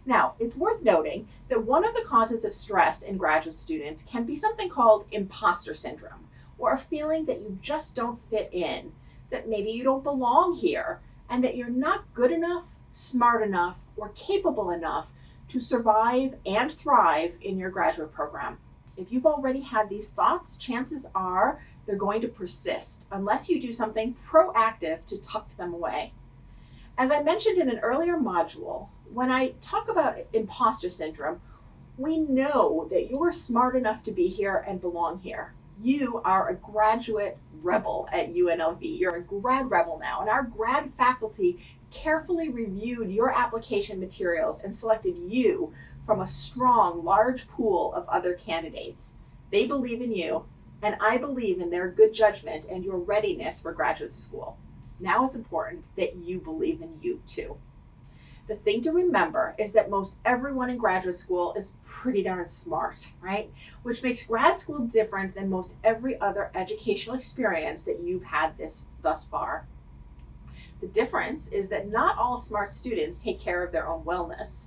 Now, it's worth noting that one of the causes of stress in graduate students can be something called imposter syndrome, or a feeling that you just don't fit in, that maybe you don't belong here, and that you're not good enough, smart enough, or capable enough to survive and thrive in your graduate program. If you've already had these thoughts, chances are they're going to persist unless you do something proactive to tuck them away. As I mentioned in an earlier module, when I talk about imposter syndrome, we know that you're smart enough to be here and belong here. You are a graduate rebel at UNLV. You're a grad rebel now, and our grad faculty carefully reviewed your application materials and selected you from a strong, large pool of other candidates. They believe in you, and I believe in their good judgment and your readiness for graduate school. Now it's important that you believe in you too. The thing to remember is that most everyone in graduate school is pretty darn smart, right? Which makes grad school different than most every other educational experience that you've had thus far. The difference is that not all smart students take care of their own wellness.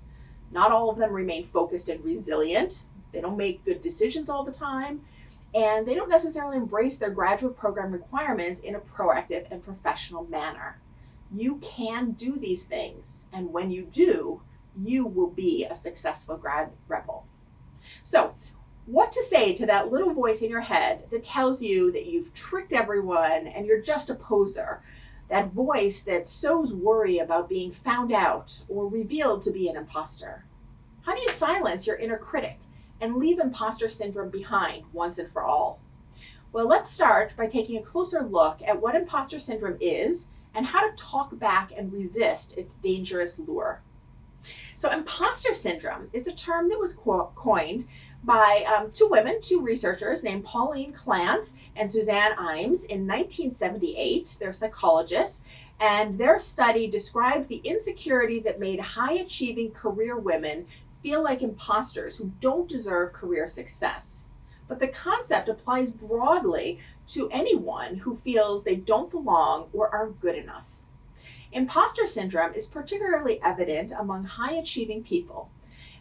Not all of them remain focused and resilient. They don't make good decisions all the time, and they don't necessarily embrace their graduate program requirements in a proactive and professional manner. You can do these things, and when you do, you will be a successful grad rebel. So, what to say to that little voice in your head that tells you that you've tricked everyone and you're just a poser? That voice that sows worry about being found out or revealed to be an imposter. How do you silence your inner critic and leave imposter syndrome behind once and for all? Well, let's start by taking a closer look at what imposter syndrome is and how to talk back and resist its dangerous lure. So imposter syndrome is a term that was coined by two researchers named Pauline Clance and Suzanne Imes in 1978. They're psychologists, and their study described the insecurity that made high-achieving career women feel like imposters who don't deserve career success. But the concept applies broadly to anyone who feels they don't belong or aren't good enough. Imposter syndrome is particularly evident among high-achieving people.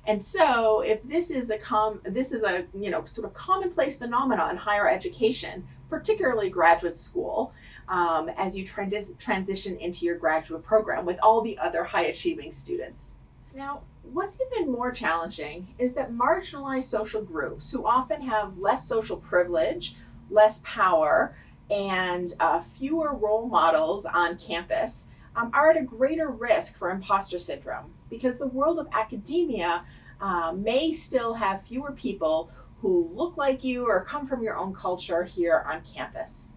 And so if this is a sort of commonplace phenomenon in higher education, particularly graduate school, as you transition into your graduate program with all the other high-achieving students. Now, what's even more challenging is that marginalized social groups who often have less social privilege, less power, and fewer role models on campus are at a greater risk for imposter syndrome, because the world of academia may still have fewer people who look like you or come from your own culture here on campus.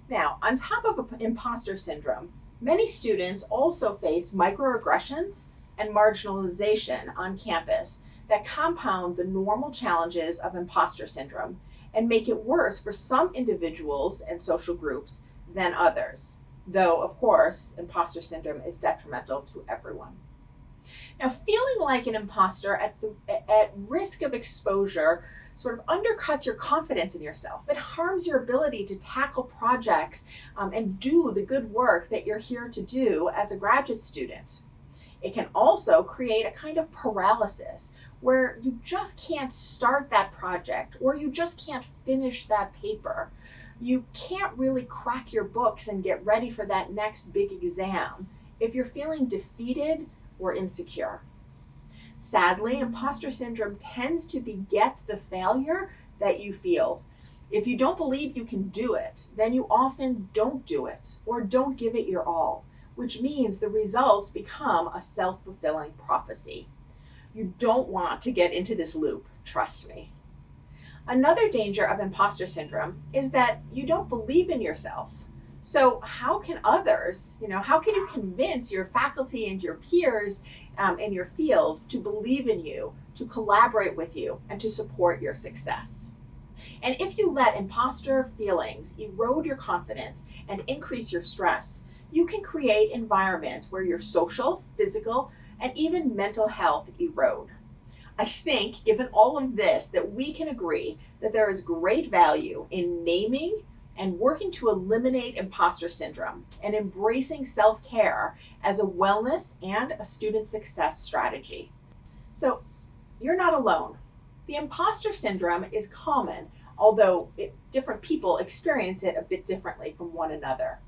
Now, on top of imposter syndrome, many students also face microaggressions and marginalization on campus that compound the normal challenges of imposter syndrome and make it worse for some individuals and social groups than others. Though, of course, imposter syndrome is detrimental to everyone. Now, feeling like an imposter at risk of exposure sort of undercuts your confidence in yourself. It harms your ability to tackle projects and do the good work that you're here to do as a graduate student. It can also create a kind of paralysis where you just can't start that project or you just can't finish that paper. You can't really crack your books and get ready for that next big exam if you're feeling defeated or insecure. Sadly, imposter syndrome tends to beget the failure that you feel. If you don't believe you can do it, then you often don't do it or don't give it your all, which means the results become a self-fulfilling prophecy. You don't want to get into this loop, trust me. Another danger of imposter syndrome is that you don't believe in yourself. So how can others, how can you convince your faculty and your peers in your field to believe in you, to collaborate with you, and to support your success? And if you let imposter feelings erode your confidence and increase your stress, you can create environments where your social, physical, and even mental health erode. I think, given all of this, that we can agree that there is great value in naming and working to eliminate imposter syndrome and embracing self-care as a wellness and a student success strategy. So you're not alone. The imposter syndrome is common, although different people experience it a bit differently from one another.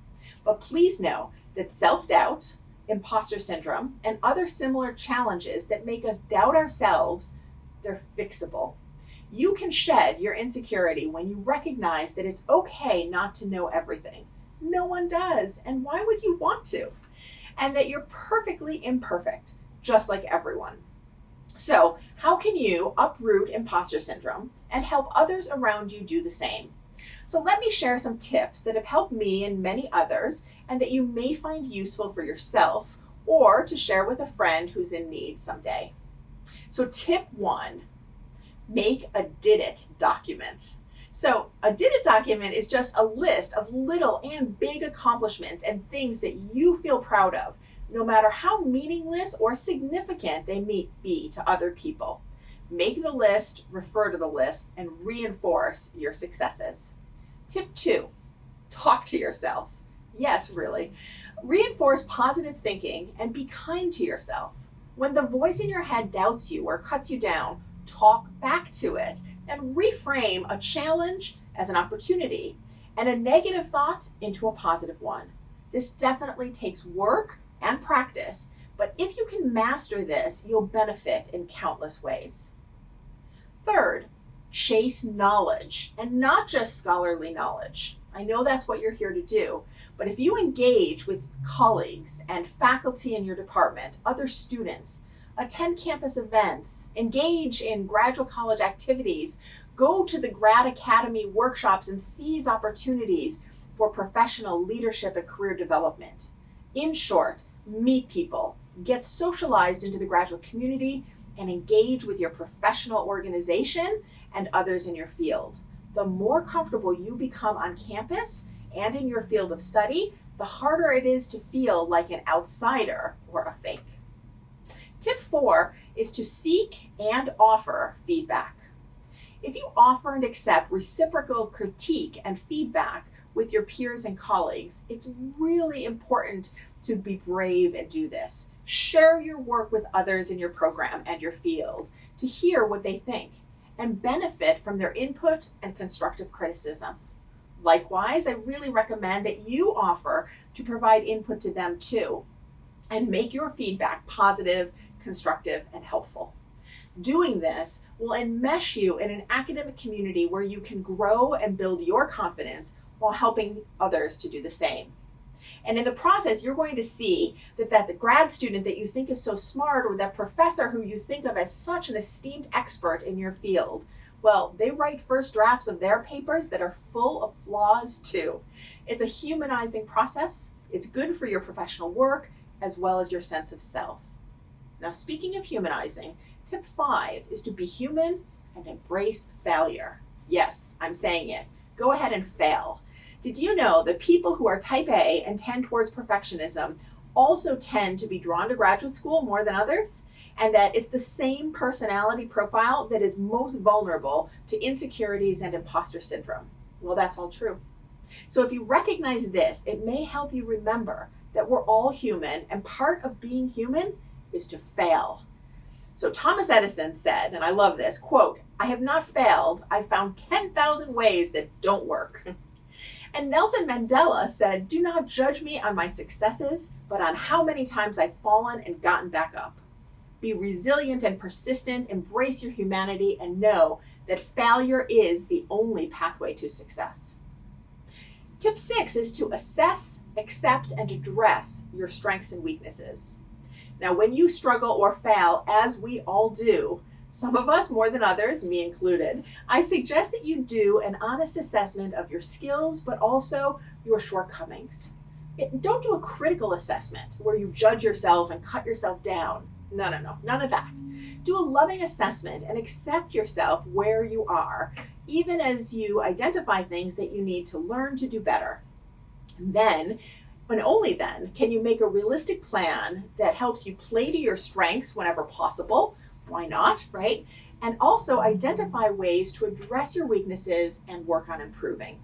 But please know that self-doubt, imposter syndrome, and other similar challenges that make us doubt ourselves, they're fixable. You can shed your insecurity when you recognize that it's okay not to know everything. No one does, and why would you want to? And that you're perfectly imperfect, just like everyone. So, how can you uproot imposter syndrome and help others around you do the same? So let me share some tips that have helped me and many others and that you may find useful for yourself or to share with a friend who's in need someday. So tip 1, make a did it document. So a did it document is just a list of little and big accomplishments and things that you feel proud of, no matter how meaningless or significant they may be to other people. Make the list, refer to the list, and reinforce your successes. Tip 2, talk to yourself. Yes, really. Reinforce positive thinking and be kind to yourself. When the voice in your head doubts you or cuts you down, talk back to it and reframe a challenge as an opportunity and a negative thought into a positive one. This definitely takes work and practice, but if you can master this, you'll benefit in countless ways. Third, chase knowledge, and not just scholarly knowledge. I know that's what you're here to do, but if you engage with colleagues and faculty in your department, other students, attend campus events, engage in graduate college activities, go to the grad academy workshops and seize opportunities for professional leadership and career development. In short, meet people, get socialized into the graduate community, and engage with your professional organization and others in your field. The more comfortable you become on campus and in your field of study, the harder it is to feel like an outsider or a fake. Tip 4 is to seek and offer feedback. If you offer and accept reciprocal critique and feedback with your peers and colleagues, it's really important to be brave and do this. Share your work with others in your program and your field to hear what they think and benefit from their input and constructive criticism. Likewise, I really recommend that you offer to provide input to them too and make your feedback positive, constructive, and helpful. Doing this will enmesh you in an academic community where you can grow and build your confidence while helping others to do the same. And in the process, you're going to see that the grad student that you think is so smart or that professor who you think of as such an esteemed expert in your field, well, they write first drafts of their papers that are full of flaws too. It's a humanizing process. It's good for your professional work as well as your sense of self. Now, speaking of humanizing, tip 5 is to be human and embrace failure. Yes, I'm saying it. Go ahead and fail. Did you know that people who are type A and tend towards perfectionism also tend to be drawn to graduate school more than others? And that it's the same personality profile that is most vulnerable to insecurities and imposter syndrome. Well, that's all true. So if you recognize this, it may help you remember that we're all human, and part of being human is to fail. So Thomas Edison said, and I love this, quote, "I have not failed. I've found 10,000 ways that don't work." And Nelson Mandela said, "Do not judge me on my successes, but on how many times I've fallen and gotten back up." Be resilient and persistent, embrace your humanity, and know that failure is the only pathway to success. Tip 6 is to assess, accept, and address your strengths and weaknesses. Now, when you struggle or fail, as we all do, some of us more than others, me included, I suggest that you do an honest assessment of your skills, but also your shortcomings. Don't do a critical assessment where you judge yourself and cut yourself down. No, none of that. Do a loving assessment and accept yourself where you are, even as you identify things that you need to learn to do better. Then, and only then, can you make a realistic plan that helps you play to your strengths whenever possible. Why not, right? And also identify ways to address your weaknesses and work on improving.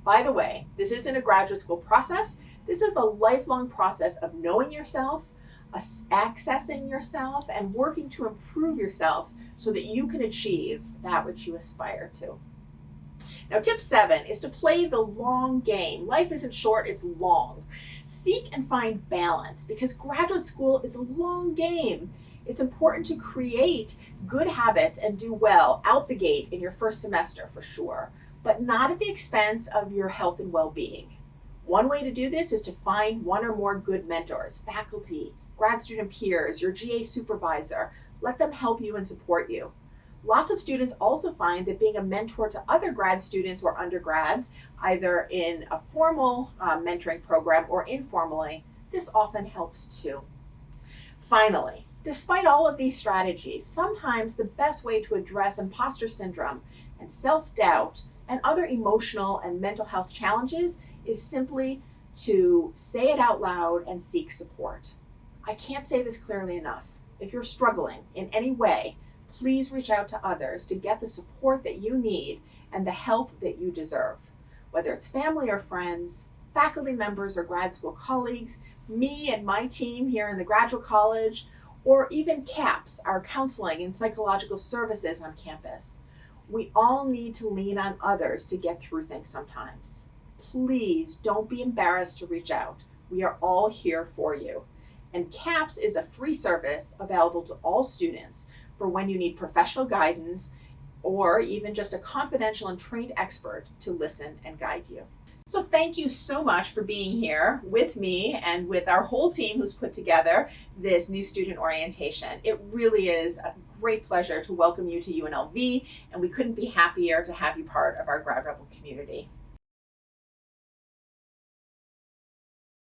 By the way, this isn't a graduate school process. This is a lifelong process of knowing yourself, accessing yourself and working to improve yourself so that you can achieve that which you aspire to. Now, tip 7 is to play the long game. Life isn't short, it's long. Seek and find balance because graduate school is a long game. It's important to create good habits and do well out the gate in your first semester for sure, but not at the expense of your health and well-being. One way to do this is to find one or more good mentors, faculty, grad student peers, your GA supervisor. Let them help you and support you. Lots of students also find that being a mentor to other grad students or undergrads, either in a formal mentoring program or informally, this often helps too. Finally, despite all of these strategies, sometimes the best way to address imposter syndrome and self-doubt and other emotional and mental health challenges is simply to say it out loud and seek support. I can't say this clearly enough. If you're struggling in any way, please reach out to others to get the support that you need and the help that you deserve. Whether it's family or friends, faculty members or grad school colleagues, me and my team here in the Graduate College, or even CAPS, our counseling and psychological services on campus. We all need to lean on others to get through things sometimes. Please don't be embarrassed to reach out. We are all here for you. And CAPS is a free service available to all students for when you need professional guidance or even just a confidential and trained expert to listen and guide you. So thank you so much for being here with me and with our whole team who's put together this new student orientation. It really is a great pleasure to welcome you to UNLV, and we couldn't be happier to have you part of our Grad Rebel community.